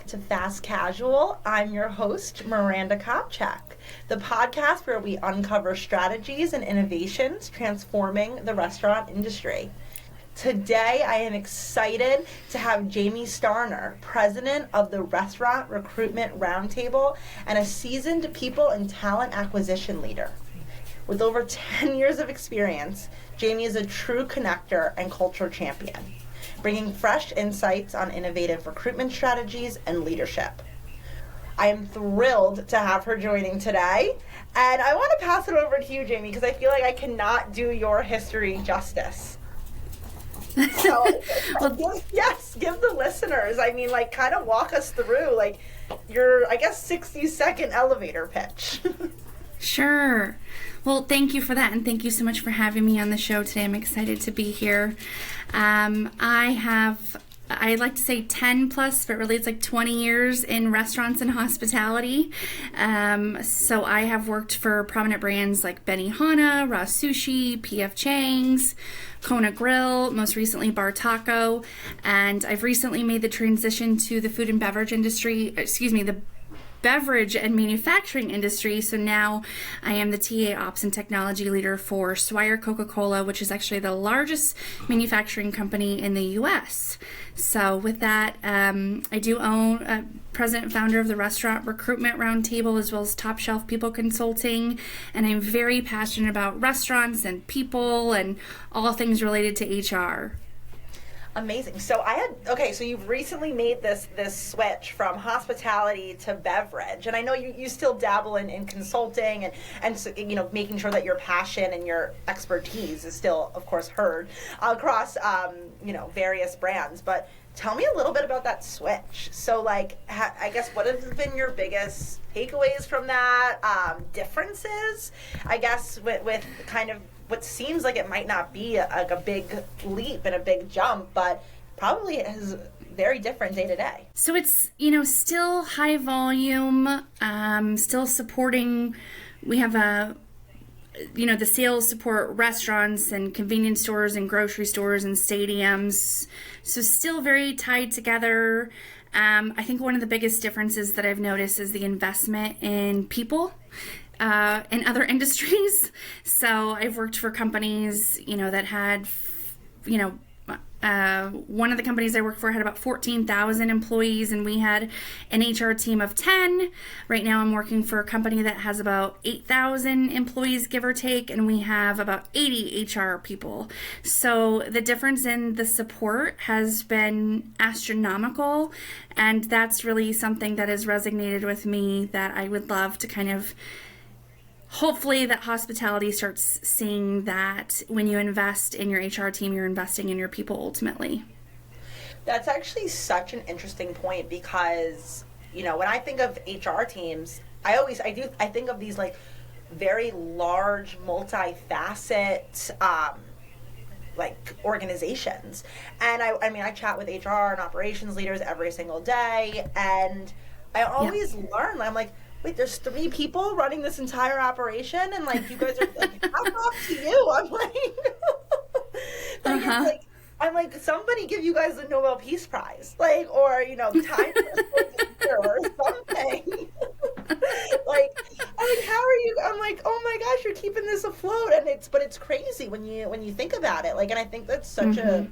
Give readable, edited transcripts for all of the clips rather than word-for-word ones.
to Fast Casual. I'm your host, Miranda Kopchak, the podcast where we uncover strategies and innovations transforming the restaurant industry. Today, I am excited to have Jamie Starner, president of the Restaurant Recruitment Roundtable and a seasoned people and talent acquisition leader. With over 10 years of experience, Jamie is a true connector and culture champion, bringing fresh insights on innovative recruitment strategies and leadership. I am thrilled to have her joining today, and I want to pass it over to you, Jamie, because I feel like I cannot do your history justice. So, give the listeners, kind of walk us through, your, 60-second elevator pitch. Sure. Well, thank you for that, and thank you so much for having me on the show today. I'm excited to be here. I'd like to say 10 plus, but really it's like 20 years in restaurants and hospitality. So I have worked for prominent brands like Benihana, Raw Sushi, P.F. Chang's, Kona Grill, most recently Bar Taco, and I've recently made the transition to the food and beverage industry, the beverage and manufacturing industry. So now I am the TA Ops and Technology Leader for Swire Coca-Cola, which is actually the largest manufacturing company in the U.S. So with that, I do own president and founder of the Restaurant Recruitment Roundtable, as well as Top Shelf People Consulting, and I'm very passionate about restaurants and people and all things related to HR. Amazing. So so you've recently made this switch from hospitality to beverage, and I know you still dabble in consulting and making sure that your passion and your expertise is still, of course, heard across various brands. But tell me a little bit about that switch. So I guess what have been your biggest takeaways from that, differences, I guess, with kind of what seems like it might not be a big leap and a big jump, but probably it is very different day to day. So it's, still high volume, still supporting, we have the sales support restaurants and convenience stores and grocery stores and stadiums. So still very tied together. I think one of the biggest differences that I've noticed is the investment in people. In other industries. So I've worked for companies, that had, one of the companies I worked for had about 14,000 employees, and we had an HR team of 10. Right now I'm working for a company that has about 8,000 employees, give or take, and we have about 80 HR people. So the difference in the support has been astronomical, and that's really something that has resonated with me, that I would love to kind of hopefully that hospitality starts seeing that when you invest in your HR team, you're investing in your people ultimately. That's actually such an interesting point, because, when I think of HR teams, I think of these very large, multi-facet, organizations. And I chat with HR and operations leaders every single day, and I always learn, I'm like, wait, there's 3 people running this entire operation, and you guys are hats off to you. I'm like, somebody give you guys the Nobel Peace Prize, or time or something. How are you? I'm like, oh my gosh, you're keeping this afloat, and it's crazy when you think about it. And I think that's such a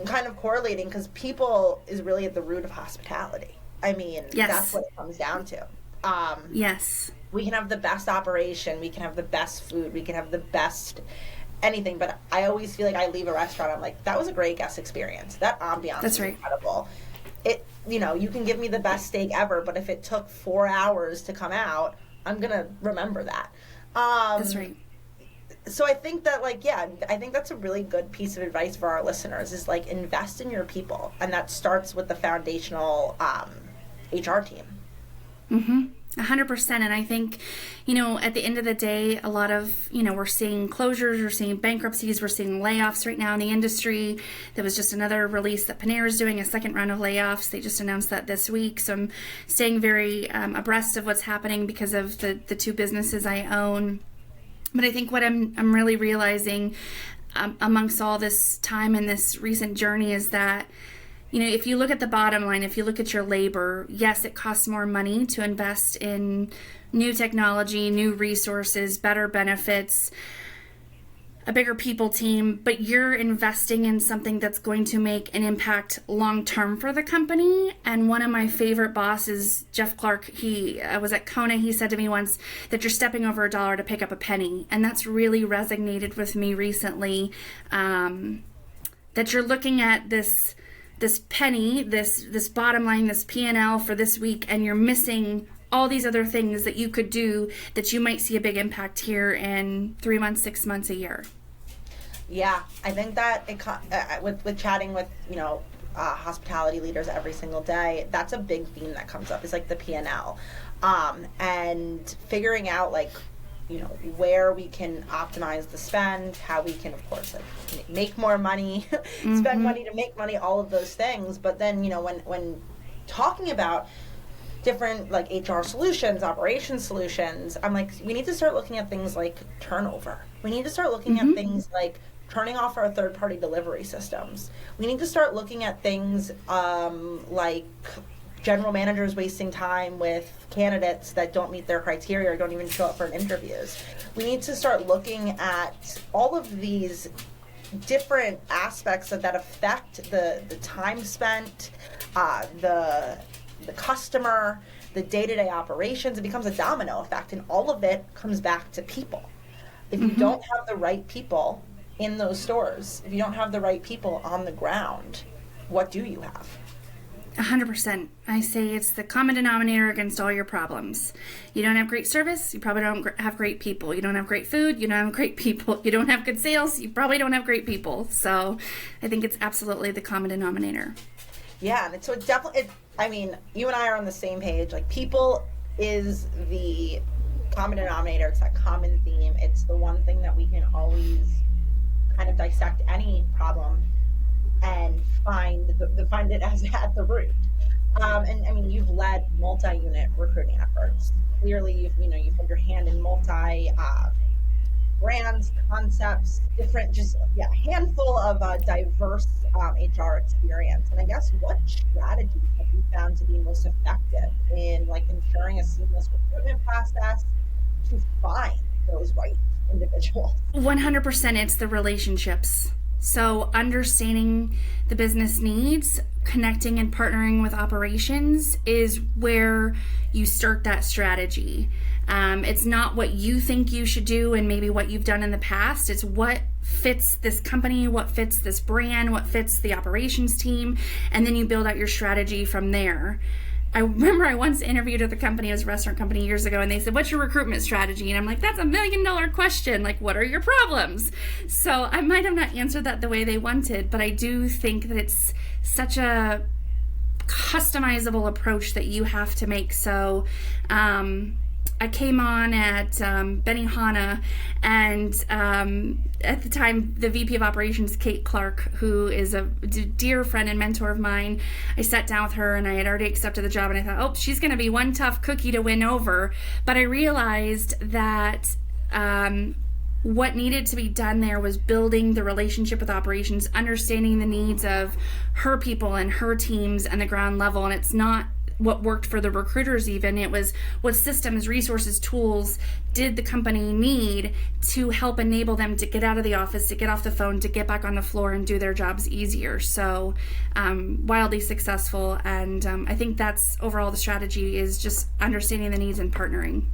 kind of correlating, because people is really at the root of hospitality. That's what it comes down to. Yes. We can have the best operation, we can have the best food, we can have the best anything, but I always feel like I leave a restaurant, I'm like, that was a great guest experience. That ambiance is incredible. It, you can give me the best steak ever, but if it took 4 hours to come out, I'm gonna remember that. That's right. So I think that I think that's a really good piece of advice for our listeners, is invest in your people, and that starts with the foundational HR team. 100%. And I think, at the end of the day, a lot of, we're seeing closures, we're seeing bankruptcies, we're seeing layoffs right now in the industry. There was just another release that Panera is doing a second round of layoffs. They just announced that this week. So I'm staying very abreast of what's happening because of the 2 businesses I own. But I think what I'm really realizing amongst all this time and this recent journey is that, if you look at the bottom line, if you look at your labor, yes, it costs more money to invest in new technology, new resources, better benefits, a bigger people team, but you're investing in something that's going to make an impact long term for the company. And one of my favorite bosses, Jeff Clark, he was at Kona. He said to me once that you're stepping over a dollar to pick up a penny. And that's really resonated with me recently, that you're looking at this penny, this bottom line, this P&L for this week, and you're missing all these other things that you could do that you might see a big impact here in 3 months, 6 months, a year. Yeah, I think that with chatting with, hospitality leaders every single day, that's a big theme that comes up. It's like the P&L, and figuring out where we can optimize the spend, how we can, of course, make more money, spend money to make money, all of those things. But then, when talking about different HR solutions, operations solutions, I'm like, we need to start looking at things like turnover. We need to start looking at things like turning off our third-party delivery systems. We need to start looking at things like general managers wasting time with candidates that don't meet their criteria or don't even show up for interviews. We need to start looking at all of these different aspects that affect the time spent, the customer, the day-to-day operations. It becomes a domino effect, and all of it comes back to people. If you don't have the right people in those stores, if you don't have the right people on the ground, what do you have? 100%. I say it's the common denominator against all your problems. You don't have great service, you probably don't have great people. You don't have great food, you don't have great people. You don't have good sales, you probably don't have great people. So I think it's absolutely the common denominator. Yeah, and so it definitely, you and I are on the same page. Like, people is the common denominator. It's that common theme. It's the one thing that we can always kind of dissect any problem and find it as at the root. You've led multi-unit recruiting efforts. Clearly, you've had your hand in multi brands, concepts, different, a handful of diverse HR experience. And I guess, what strategies have you found to be most effective in ensuring a seamless recruitment process to find those right individuals? 100%, it's the relationships. So understanding the business needs, connecting and partnering with operations is where you start that strategy. It's not what you think you should do and maybe what you've done in the past. It's what fits this company, what fits this brand, what fits the operations team, and then you build out your strategy from there. I remember I once interviewed with a company, it was a restaurant company years ago, and they said, what's your recruitment strategy? And I'm like, that's $1 million question. What are your problems? So I might have not answered that the way they wanted, but I do think that it's such a customizable approach that you have to make. So I came on at Benihana, and at the time, the VP of Operations, Kate Clark, who is a dear friend and mentor of mine, I sat down with her, and I had already accepted the job, and I thought, oh, she's going to be one tough cookie to win over. But I realized that what needed to be done there was building the relationship with operations, understanding the needs of her people and her teams and the ground level, and it's not what worked for the recruiters even. It was what systems, resources, tools did the company need to help enable them to get out of the office, to get off the phone, to get back on the floor and do their jobs easier. So wildly successful, and I think that's overall the strategy, is just understanding the needs and partnering.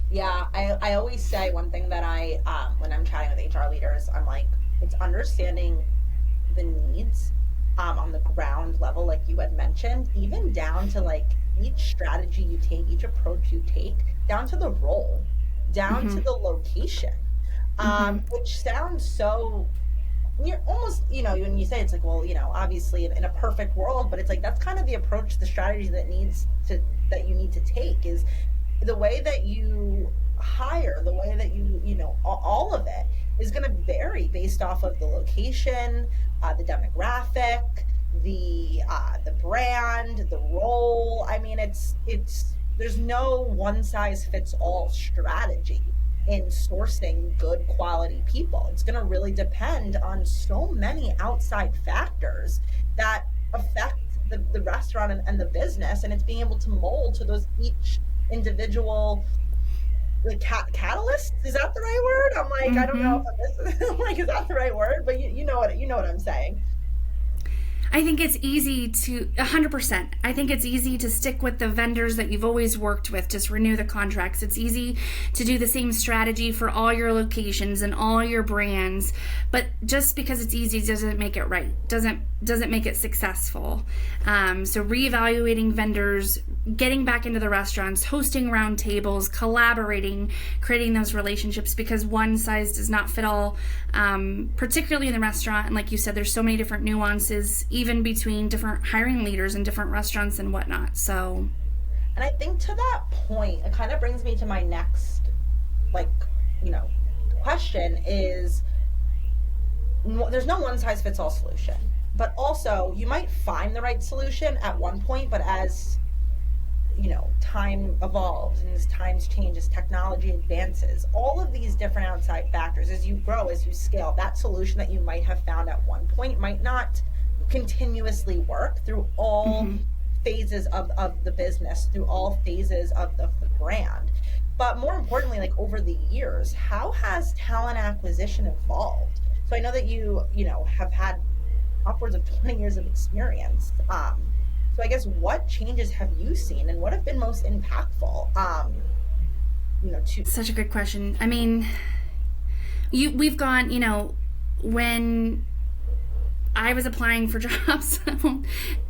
Yeah, I always say one thing that I when I'm chatting with HR leaders, I'm like, it's understanding the needs on the ground level, like you had mentioned, even down to each strategy you take, each approach you take, down to the role, down to the location, which sounds so, you're almost, when you say it's obviously in a perfect world, but it's that's kind of the approach, the strategy that you need to take, is the way that you hire, the way that all of it is going to vary based off of the location, the demographic, the brand, the role. There's no one size fits all strategy in sourcing good quality people. It's going to really depend on so many outside factors that affect the restaurant and the business, and it's being able to mold to those each individual like catalysts. Is that the right word? I'm like, I don't know if I'm like, is that the right word? But you know what I'm saying. I think it's easy to 100%. I think it's easy to stick with the vendors that you've always worked with. Just renew the contracts. It's easy to do the same strategy for all your locations and all your brands. But just because it's easy doesn't make it right. Doesn't make it successful. So reevaluating vendors, getting back into the restaurants, hosting round tables, collaborating, creating those relationships, because one size does not fit all, particularly in the restaurant. And like you said, there's so many different nuances, even between different hiring leaders and different restaurants and whatnot. So, and I think to that point, it kind of brings me to my next, question is, there's no one size fits all solution, but also you might find the right solution at one point, but as time evolves and as times change, as technology advances, all of these different outside factors, as you grow, as you scale, that solution that you might have found at one point might not continuously work through all phases of the business, through all phases of the brand. But more importantly, like over the years, how has talent acquisition evolved? So I know that you have had upwards of 20 years of experience. So I guess what changes have you seen and what have been most impactful? Such a good question. I mean, we've gone, when I was applying for jobs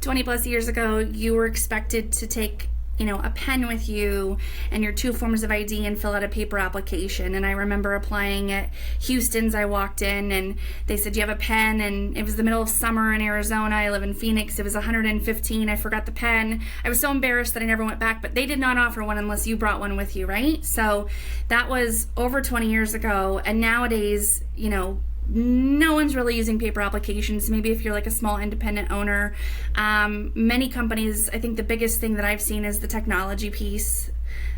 20 plus years ago, you were expected to take a pen with you and your 2 forms of ID and fill out a paper application. And I remember applying at Houston's. I walked in and they said, "Do you have a pen?" And it was the middle of summer in Arizona. I live in Phoenix. It was 115. I forgot the pen. I was so embarrassed that I never went back, but they did not offer one unless you brought one with you, right? So that was over 20 years ago. And nowadays, no one's really using paper applications. Maybe if you're like a small independent owner. Many companies, I think the biggest thing that I've seen is the technology piece.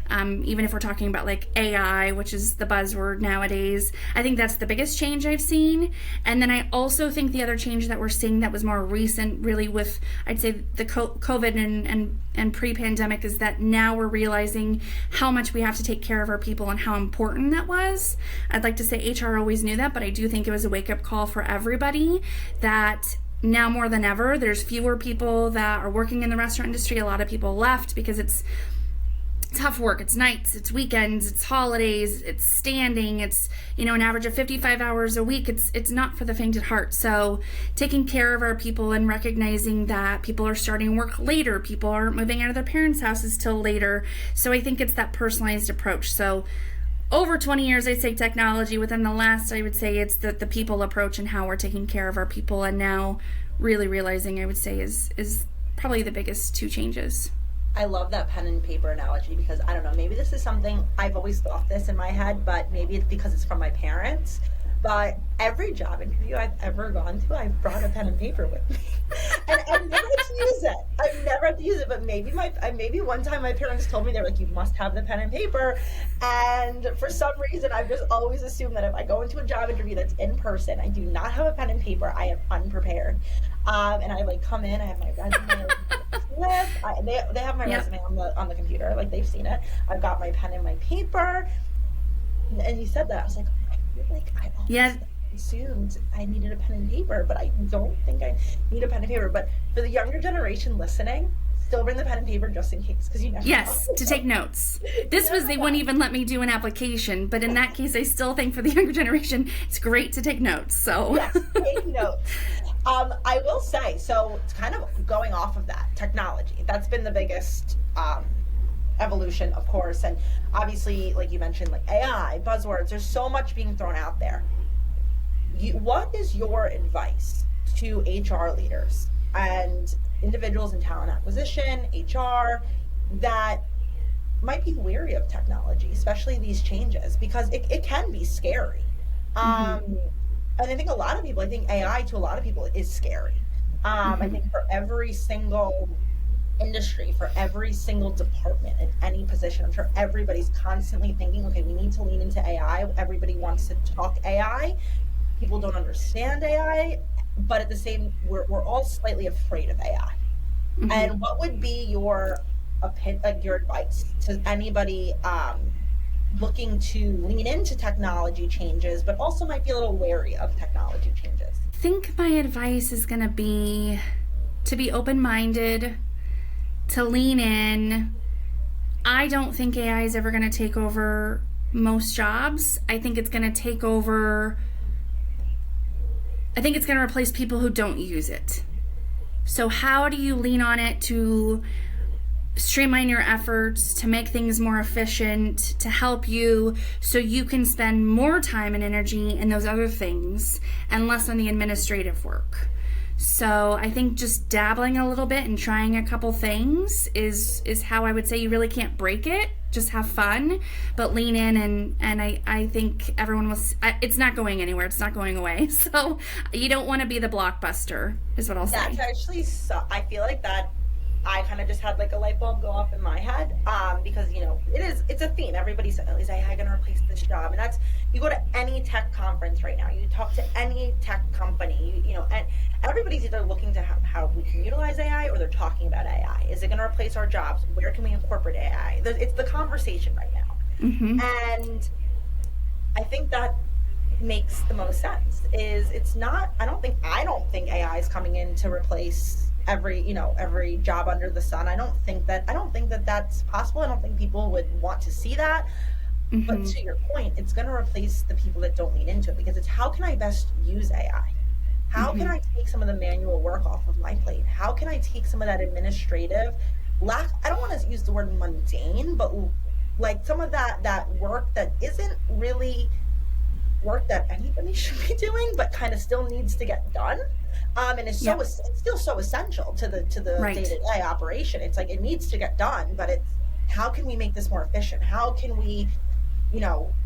Even if we're talking about like AI, which is the buzzword nowadays, I think that's the biggest change I've seen. And then I also think the other change that we're seeing that was more recent, really with, I'd say, the COVID and pre-pandemic, is that now we're realizing how much we have to take care of our people and how important that was. I'd like to say HR always knew that, but I do think it was a wake-up call for everybody that now more than ever, there's fewer people that are working in the restaurant industry. A lot of people left because it's tough work. It's nights, it's weekends, it's holidays, it's standing, it's an average of 55 hours a week. It's not for the faint at heart. So taking care of our people and recognizing that people are starting work later, people aren't moving out of their parents' houses till later. So I think it's that personalized approach. So over 20 years, I'd say technology. Within the last, I would say it's the people approach and how we're taking care of our people. And now really realizing, I would say, is probably the biggest 2 changes. I love that pen and paper analogy because I don't know, maybe this is something I've always thought this in my head, but maybe it's because it's from my parents. But every job interview I've ever gone to, I've brought a pen and paper with me. And I've never had to use it. I've never had to use it, but maybe one time my parents told me, they're like, "You must have the pen and paper." And for some reason, I've just always assumed that if I go into a job interview that's in person, I do not have a pen and paper, I am unprepared. And I come in, I have my resume, they have my resume on the computer, like they've seen it. I've got my pen and my paper. And you said that, I was like, I always assumed I needed a pen and paper, but I don't think I need a pen and paper. But for the younger generation listening, still bring the pen and paper just in case, because you never know. To take notes. They wouldn't even let me do an application, but in that case, I still think for the younger generation, it's great to take notes. So yes, take notes. I will say, so it's kind of going off of that technology. That's been the biggest evolution, of course, and obviously, like you mentioned, like AI, buzzwords. There's so much being thrown out there. What is your advice to HR leaders and individuals in talent acquisition, HR, that might be weary of technology, especially these changes, because it can be scary. And I think I think AI to a lot of people is scary. I think for every single industry, for every single department in any position, I'm sure everybody's constantly thinking, okay, we need to lean into AI. Everybody wants to talk AI. People don't understand AI. but at the same, we're all slightly afraid of AI. And what would be your your advice to anybody looking to lean into technology changes, but also might be a little wary of technology changes? I think my advice is going to be to be open-minded, to lean in. I don't think AI is ever going to take over most jobs. I think it's going to replace people who don't use it. So how do you lean on it to streamline your efforts, to make things more efficient, to help you so you can spend more time and energy in those other things and less on the administrative work? So I think just dabbling a little bit and trying a couple things is how I would say you really can't break it. Just have fun, but lean in, and I think everyone was. It's not going anywhere. It's not going away. So you don't want to be the blockbuster, is what I'll say. That's actually so. I feel like that. I kind of just had like a light bulb go off in my head, because it's a theme. Everybody says, "Is AI going to replace this job?" And that's, you go to any tech conference right now, you talk to any tech company, and everybody's either looking to how we can utilize AI, or they're talking about AI. Is it going to replace our jobs? Where can we incorporate AI? It's the conversation right now, and I think that makes the most sense. It's not. I don't think AI is coming in to replace every job under the sun. I don't think that that's possible. I don't think people would want to see that. But to your point, it's going to replace the people that don't lean into it, because it's, how can I best use AI? How can I take some of the manual work off of my plate? How can I take some of that administrative I don't want to use the word mundane, but like some of that work that isn't really work that anybody should be doing, but kind of still needs to get done. And it's still so essential to the day-to-day operation. It's like, it needs to get done, but it's, how can we make this more efficient? How can we,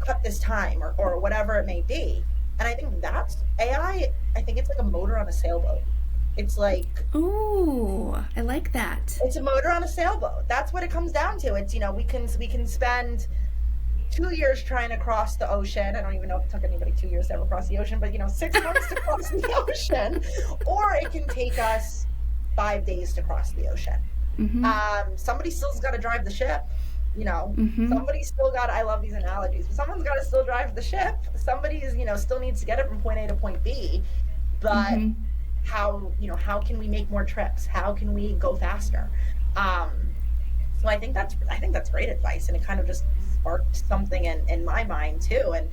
cut this time or whatever it may be? And I think that's AI. I think it's like a motor on a sailboat. It's like, ooh, I like that. It's a motor on a sailboat. That's what it comes down to. It's, we can spend 2 years trying to cross the ocean. I don't even know if it took anybody 2 years to ever cross the ocean, but 6 months to cross the ocean, or it can take us 5 days to cross the ocean. Somebody still's got to drive the ship. Somebody still got. I love these analogies, but someone's got to still drive the ship. Somebody is, still needs to get it from point A to point B. But how can we make more trips? How can we go faster? So I think that's great advice, and it kind of just sparked something in my mind too. And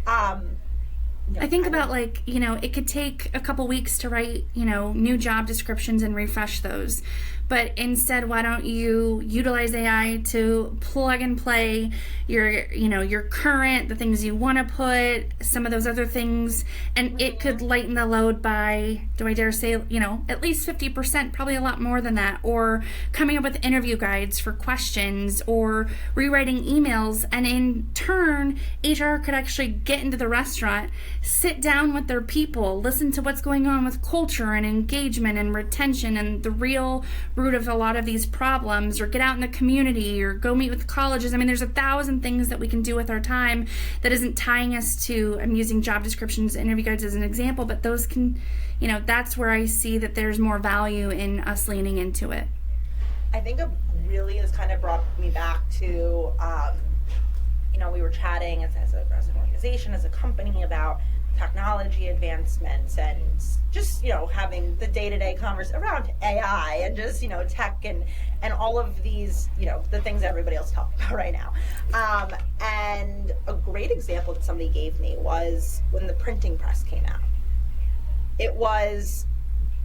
I think about it could take a couple weeks to write new job descriptions and refresh those, but instead, why don't you utilize AI to plug and play your current, the things you want to put, some of those other things, and it could lighten the load by, do I dare say, at least 50%, probably a lot more than that, or coming up with interview guides for questions, or rewriting emails, and in turn, HR could actually get into the restaurant, sit down with their people, listen to what's going on with culture and engagement and retention and the real root of a lot of these problems, or get out in the community, or go meet with colleges. I mean, there's 1,000 things that we can do with our time that isn't tying us to, I'm using job descriptions, interview guides as an example, but those can, that's where I see that there's more value in us leaning into it. I think it really has kind of brought me back to, we were chatting as an organization, as a company, about technology advancements, and just having the day-to-day conversation around AI, and just tech and all of these the things that everybody else talks about right now. And a great example that somebody gave me was when the printing press came out. It was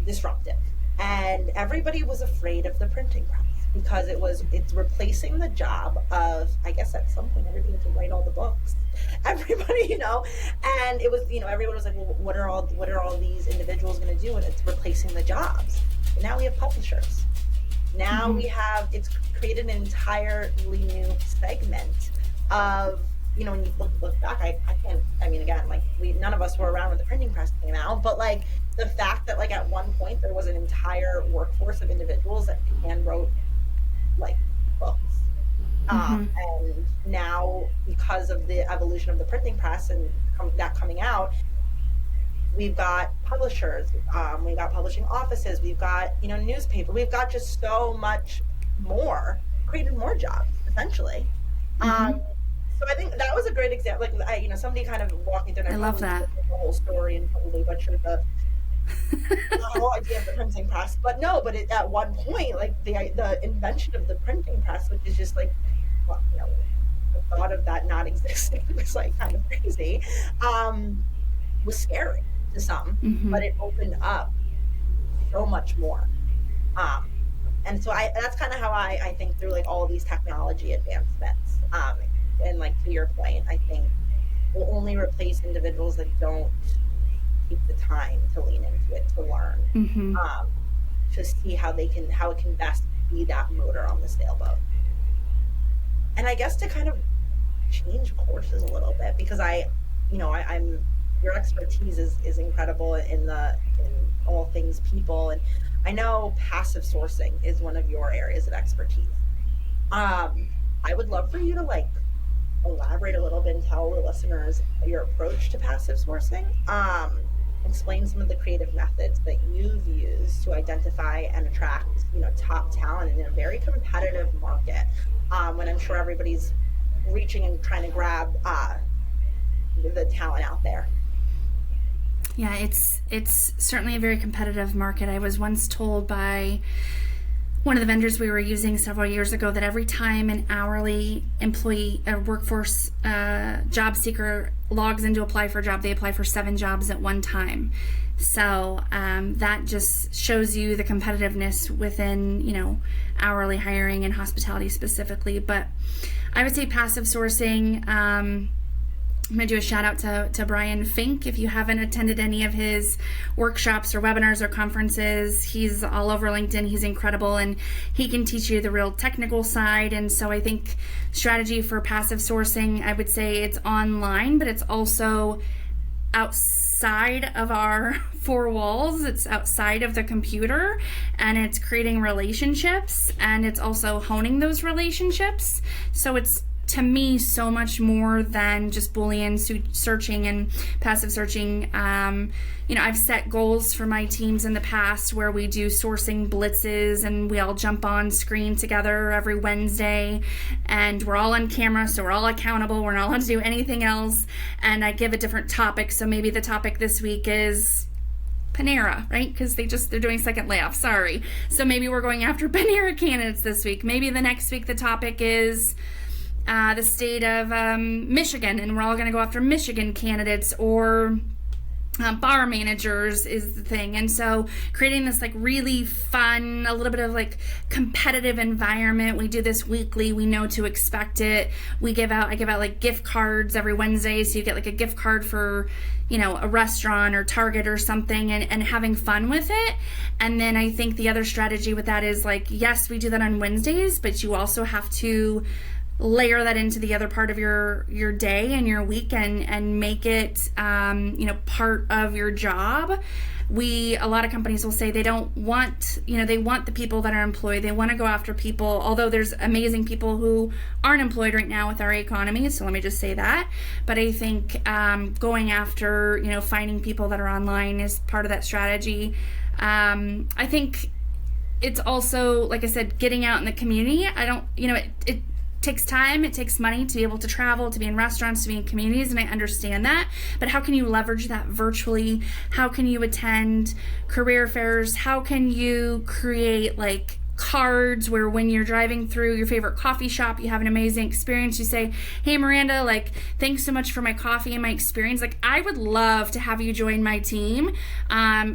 disruptive, and everybody was afraid of the printing press, because it's replacing the job of, I guess at some point, everybody had to write all the books. Everybody, and it was, everyone was like, well, what are all these individuals going to do? And it's replacing the jobs. And now we have publishers. Now it's created an entirely new segment of, when you look back, I can't, again, none of us were around when the printing press came out, but the fact that at one point there was an entire workforce of individuals that hand wrote books. And now, because of the evolution of the printing press and that coming out, we've got publishers, we've got publishing offices, we've got, newspaper, we've got just so much more, created more jobs, essentially. Mm-hmm. So I think that was a great example. Like, somebody kind of walked me through, and I I love probably that. butchered the whole story and probably butchered the whole idea of the printing press. But no, but at one point, like the invention of the printing press, which is just like, well, the thought of that not existing was like kind of crazy, was scary to some, Mm-hmm. but it opened up so much more. Um, and so that's kind of how I think through like all of these technology advancements. And like to your point, I think will only replace individuals that don't take the time to lean into it, to learn, Mm-hmm. to see how it can best be that motor on the sailboat. And I guess to kind of change courses a little bit, because I'm your expertise is incredible in all things people, and I know passive sourcing is one of your areas of expertise. I would love for you to like elaborate a little bit and tell the listeners your approach to passive sourcing. Explain some of the creative methods that you've used to identify and attract, top talent in a very competitive market. When I'm sure everybody's reaching and trying to grab the talent out there. Yeah, it's certainly a very competitive market. I was once told by one of the vendors we were using several years ago that every time an hourly employee, a workforce job seeker logs in to apply for a job, they apply for 7 jobs at one time. So that just shows you the competitiveness within, hourly hiring and hospitality specifically. But I would say passive sourcing. I'm going to do a shout out to Brian Fink. If you haven't attended any of his workshops or webinars or conferences, he's all over LinkedIn. He's incredible, and he can teach you the real technical side. And so I think strategy for passive sourcing, I would say it's online, but it's also outside of our 4 walls. It's outside of the computer, and it's creating relationships, and it's also honing those relationships. So it's, to me, so much more than just Boolean searching and passive searching. I've set goals for my teams in the past where we do sourcing blitzes, and we all jump on screen together every Wednesday, and we're all on camera, so we're all accountable. We're not allowed to do anything else, and I give a different topic. So maybe the topic this week is Panera, right? Because they're doing second layoff. Sorry. So maybe we're going after Panera candidates this week. Maybe the next week the topic is the state of Michigan, and we're all going to go after Michigan candidates, or bar managers is the thing. And so creating this like really fun, a little bit of like competitive environment. We do this weekly. We know to expect it. I give out like gift cards every Wednesday, so you get like a gift card for a restaurant or Target or something, and having fun with it. And then I think the other strategy with that is like, yes, we do that on Wednesdays, but you also have to layer that into the other part of your day and your week, and make it part of your job. A lot of companies will say they don't want, they want the people that are employed. They want to go after people, although there's amazing people who aren't employed right now with our economy, so let me just say that. But I think going after, finding people that are online is part of that strategy. I think it's also, like I said, getting out in the community. It takes time, it takes money to be able to travel, to be in restaurants, to be in communities, and I understand that. But how can you leverage that virtually? How can you attend career fairs? How can you create like cards where when you're driving through your favorite coffee shop, you have an amazing experience, you say, hey Miranda, like, thanks so much for my coffee and my experience. Like, I would love to have you join my team.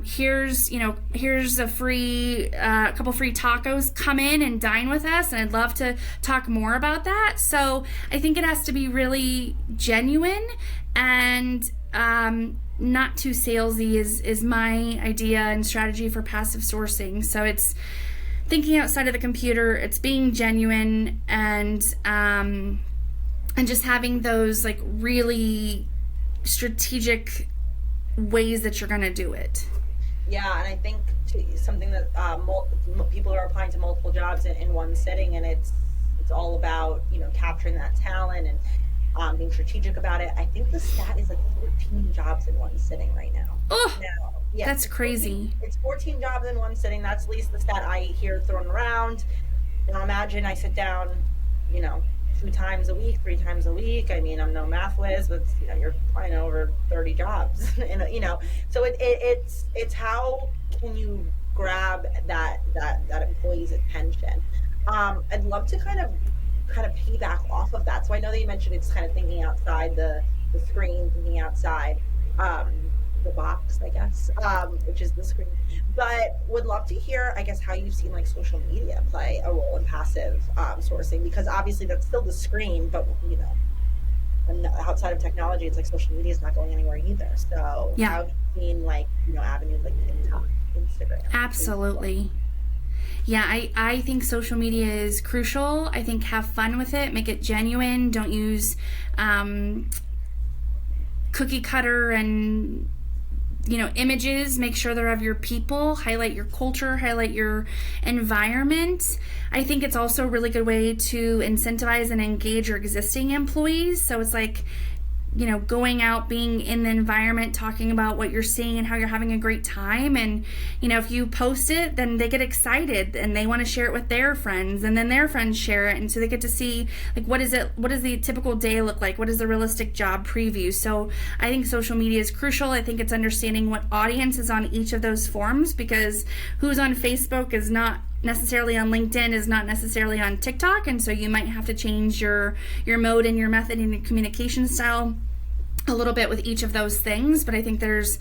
Here's a free couple free tacos. Come in and dine with us, and I'd love to talk more about that. So I think it has to be really genuine and not too salesy is my idea and strategy for passive sourcing. So it's thinking outside of the computer, it's being genuine, and just having those like really strategic ways that you're going to do it. Yeah, and I think something that people are applying to multiple jobs in one sitting, and it's all about capturing that talent and being strategic about it. I think the stat is like 14 jobs in one sitting right now. Oh, Now, yeah, that's crazy. It's 14 jobs in one sitting. That's at least the stat I hear thrown around. Now imagine I sit down, 2 times a week, 3 times a week. I mean, I'm no math whiz, but you're applying over 30 jobs, and so it's how can you grab that employee's attention. I'd love to kind of piggyback off of that. So I know that you mentioned it's kind of thinking outside the screen, thinking outside the box, I guess, which is the screen. But would love to hear, I guess, how you've seen like social media play a role in passive sourcing, because obviously that's still the screen, but and outside of technology, it's like social media is not going anywhere either. So Yeah. how have you seen like avenues like TikTok, Instagram? Absolutely. Yeah, I think social media is crucial. I think have fun with it, make it genuine. Don't use cookie cutter and images. Make sure they're of your people, highlight your culture, highlight your environment. I think it's also a really good way to incentivize and engage your existing employees. So it's like, going out, being in the environment, talking about what you're seeing and how you're having a great time. And, if you post it, then they get excited and they want to share it with their friends, and then their friends share it. And so they get to see, like, what does the typical day look like? What is the realistic job preview? So I think social media is crucial. I think it's understanding what audience is on each of those forms, because who's on Facebook is not necessarily on LinkedIn, is not necessarily on TikTok. And so you might have to change your mode and your method and your communication style a little bit with each of those things. But I think there's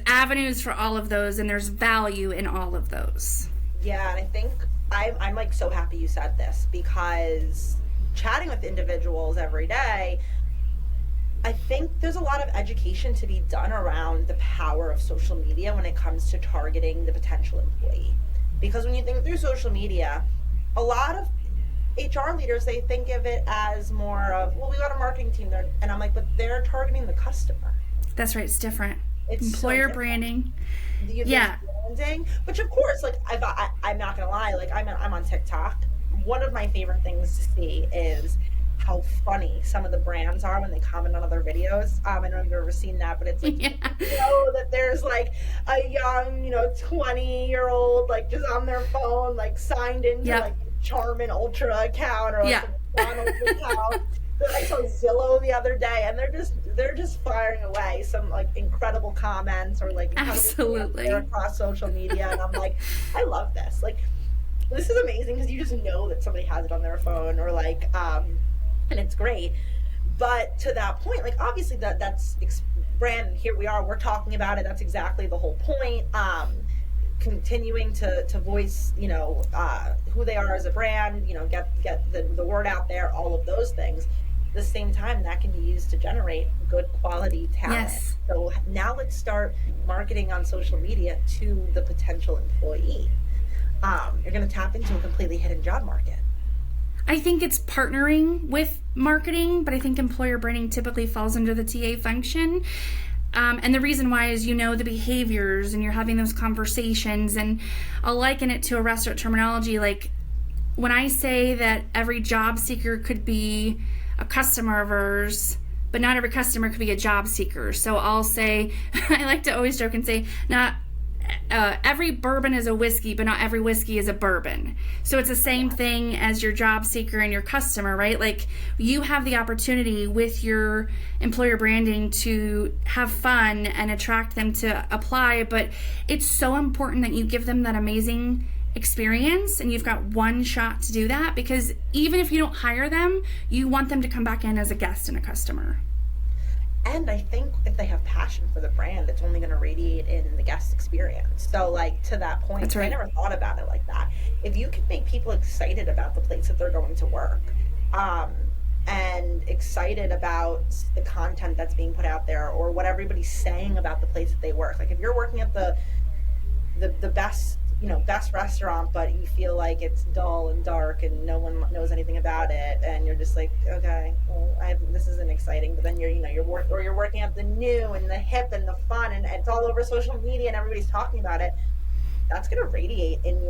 avenues for all of those, and there's value in all of those. Yeah, and I think I'm like so happy you said this, because chatting with individuals every day, I think there's a lot of education to be done around the power of social media when it comes to targeting the potential employee. Because when you think through social media, a lot of HR leaders, they think of it as more of, well, we got a marketing team there, and I'm like, but they're targeting the customer. That's right, it's different. It's employer so branding. Yeah. Branding, which of course, like I'm not gonna lie, like I'm on TikTok. One of my favorite things to see is how funny some of the brands are when they comment on other videos. I don't know if you've ever seen that, but it's like, that there's like a young, 20-year-old, like just on their phone, like signed into like Charmin Ultra account or like a McDonald's account. I saw Zillow the other day, and they're just firing away some like incredible comments or like absolutely across social media, and I'm like, I love this. Like, this is amazing, because you just know that somebody has it on their phone, or like, and it's great. But to that point, like obviously that's brand. Here we are, we're talking about it. That's exactly the whole point. Continuing to voice, who they are as a brand, get the word out there, all of those things. At the same time, that can be used to generate good quality talent. Yes. So now let's start marketing on social media to the potential employee. You're going to tap into a completely hidden job market. I think it's partnering with marketing, but I think employer branding typically falls under the TA function. And the reason why is the behaviors, and you're having those conversations. And I'll liken it to a restaurant terminology. Like when I say that every job seeker could be a customer of ours, but not every customer could be a job seeker. So I'll say, I like to always joke and say, not every bourbon is a whiskey, but not every whiskey is a bourbon. So it's the same thing as your job seeker and your customer, right? Like you have the opportunity with your employer branding to have fun and attract them to apply, but it's so important that you give them that amazing experience, and you've got one shot to do that, because even if you don't hire them, you want them to come back in as a guest and a customer. And I think if they have passion for the brand, it's only going to radiate in the guest experience. So, like, to that point, That's right. I never thought about it like that. If you can make people excited about the place that they're going to work, and excited about the content that's being put out there, or what everybody's saying about the place that they work. Like, if you're working at the best, best restaurant, but you feel like it's dull and dark and no one knows anything about it, and you're just like, okay, well, this isn't exciting. But then you're working at the new and the hip and the fun, and it's all over social media and everybody's talking about it. that's going to radiate in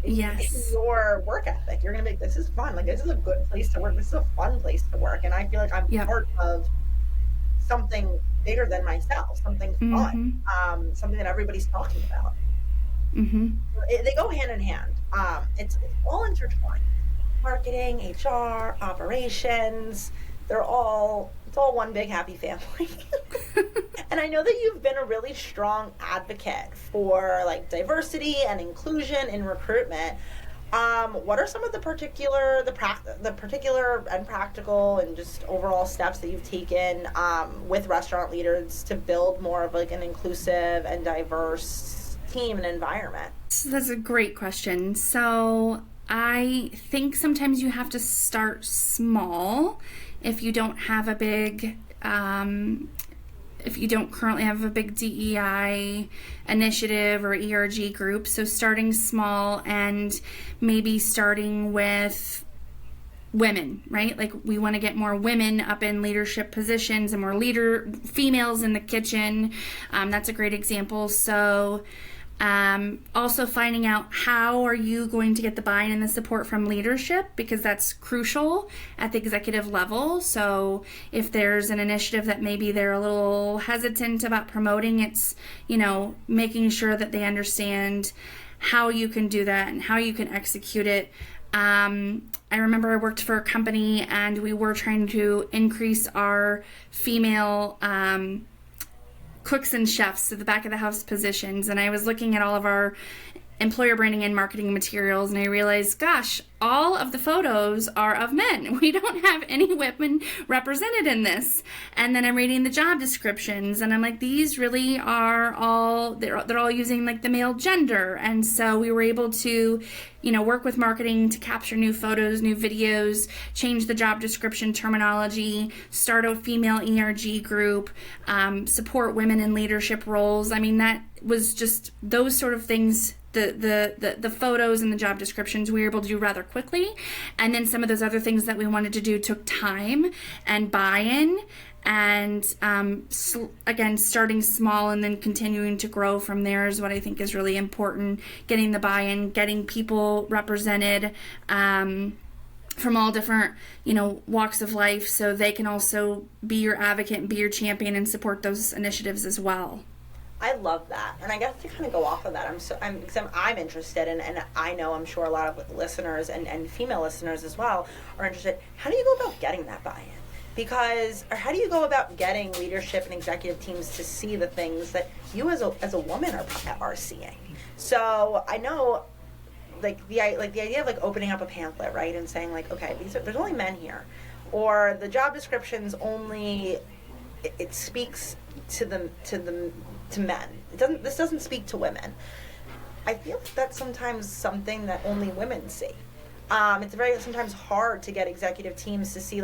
Yes. your work ethic. You're going to be like, this is fun. Like, this is a good place to work. This is a fun place to work. And I feel like I'm Yep. part of something bigger than myself, something fun, Mm-hmm. something that everybody's talking about. Mm-hmm. They go hand in hand. It's all intertwined. Marketing, HR, operations, it's all one big happy family. And I know that you've been a really strong advocate for like diversity and inclusion in recruitment. What are some of the particular and practical and just overall steps that you've taken with restaurant leaders to build more of like an inclusive and diverse team and environment? So that's a great question. So I think sometimes you have to start small if you don't have a big if you don't currently have a big DEI initiative or ERG group. So starting small and maybe starting with women, right? Like we want to get more women up in leadership positions and more females in the kitchen. That's a great example. So also finding out how are you going to get the buy-in and the support from leadership, because that's crucial at the executive level. So if there's an initiative that maybe they're a little hesitant about promoting, it's, making sure that they understand how you can do that and how you can execute it. I remember I worked for a company and we were trying to increase our female cooks and chefs to the back of the house positions, and I was looking at all of our employer branding and marketing materials, and I realized, gosh, all of the photos are of men. We don't have any women represented in this. And then I'm reading the job descriptions, and I'm like, these really are all, they're all using like the male gender. And so we were able to, work with marketing to capture new photos, new videos, change the job description terminology, start a female ERG group, support women in leadership roles. I mean, that was just those sort of things. The photos and the job descriptions we were able to do rather quickly, and then some of those other things that we wanted to do took time and buy-in, and again, starting small and then continuing to grow from there is what I think is really important. Getting the buy-in, getting people represented from all different walks of life, so they can also be your advocate and be your champion and support those initiatives as well. I love that, and I guess to kind of go off of that, I'm interested, and I know I'm sure a lot of listeners and female listeners as well are interested. How do you go about getting that buy-in? Or how do you go about getting leadership and executive teams to see the things that you as a woman are seeing? So I know, the idea of like opening up a pamphlet, right, and saying like, okay, there's only men here, or the job descriptions only it speaks to men. This doesn't speak to women. I feel like that's sometimes something that only women see. It's very sometimes hard to get executive teams to see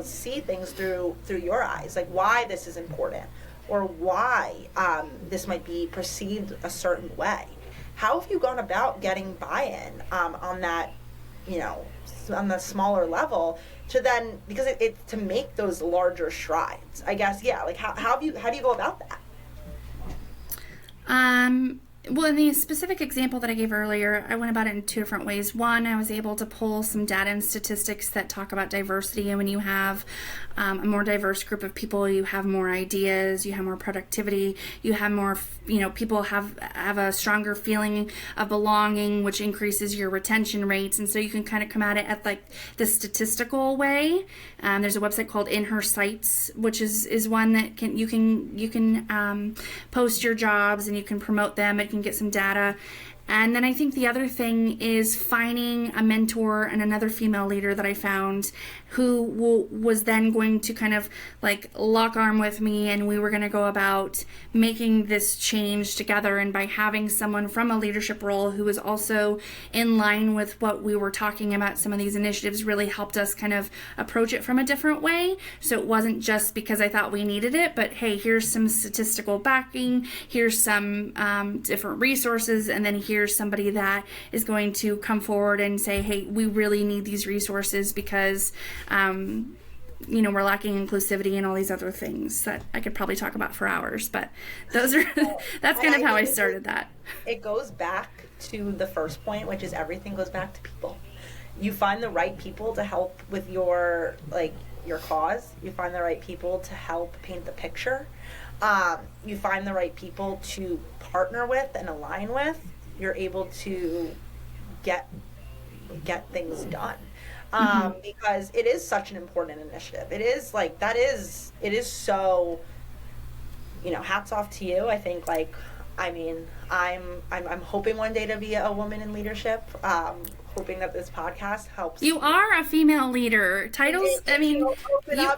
see things through your eyes, like why this is important or why this might be perceived a certain way. How have you gone about getting buy-in on that, on the smaller level to then, because it to make those larger strides, I guess, yeah, like how do you go about that? Well, in the specific example that I gave earlier, I went about it in two different ways. One, I was able to pull some data and statistics that talk about diversity, and when you have a more diverse group of people, you have more ideas, you have more productivity, you have more, people have a stronger feeling of belonging, which increases your retention rates, and so you can kind of come at it at like the statistical way. There's a website called In Her Sights, which is one that you can post your jobs and you can promote them. It can get some data. And then I think the other thing is finding a mentor and another female leader that I found who was then going to kind of like lock arm with me, and we were going to go about making this change together. And by having someone from a leadership role who was also in line with what we were talking about, some of these initiatives really helped us kind of approach it from a different way. So it wasn't just because I thought we needed it, but hey, here's some statistical backing, here's some different resources, and then here's somebody that is going to come forward and say, hey, we really need these resources because we're lacking inclusivity and all these other things that I could probably talk about for hours, but those are, that's kind of how I started that. It goes back to the first point, which is everything goes back to people. You find the right people to help with your cause. You find the right people to help paint the picture. You find the right people to partner with and align with. You're able to get things done. Because it is such an important initiative. It is so, hats off to you. I think I'm hoping one day to be a woman in leadership. Hoping that this podcast helps. You are a female leader. Titles, you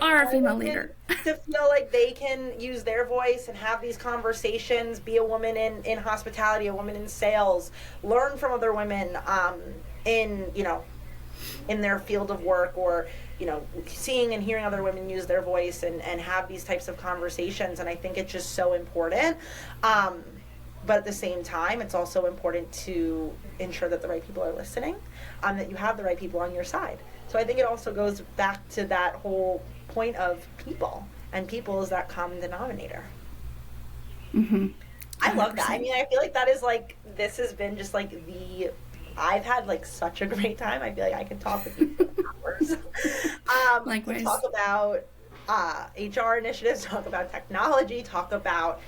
are a female leader. To feel like they can use their voice and have these conversations, be a woman in hospitality, a woman in sales, learn from other women in their field of work, or seeing and hearing other women use their voice and have these types of conversations. And I think it's just so important. But at the same time, it's also important to ensure that the right people are listening, that you have the right people on your side. So I think it also goes back to that whole point of people, and people is that common denominator. Mm-hmm. I love that. I feel like that is this has been just I've had such a great time. I feel like I could talk with you for hours. Likewise. To talk about HR initiatives, talk about technology, talk about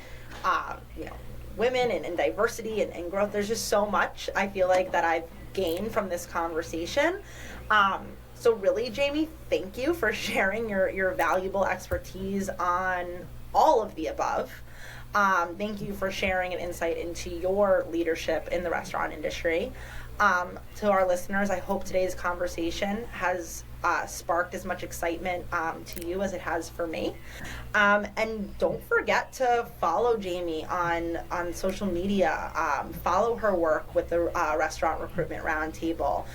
women and diversity and growth. There's just so much I feel like that I've gained from this conversation. So really, Jamie, thank you for sharing your valuable expertise on all of the above. Thank you for sharing an insight into your leadership in the restaurant industry. To our listeners, I hope today's conversation has sparked as much excitement to you as it has for me. And don't forget to follow Jamie on social media. Follow her work with the Restaurant Recruitment Roundtable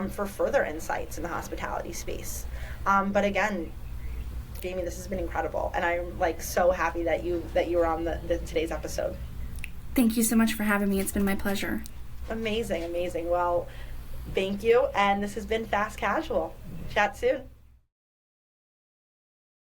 for further insights in the hospitality space. But again, Jamie, this has been incredible, and I'm so happy that you were on the today's episode. Thank you so much for having me. It's been my pleasure. Amazing. Well, thank you, and this has been Fast Casual. Chat soon.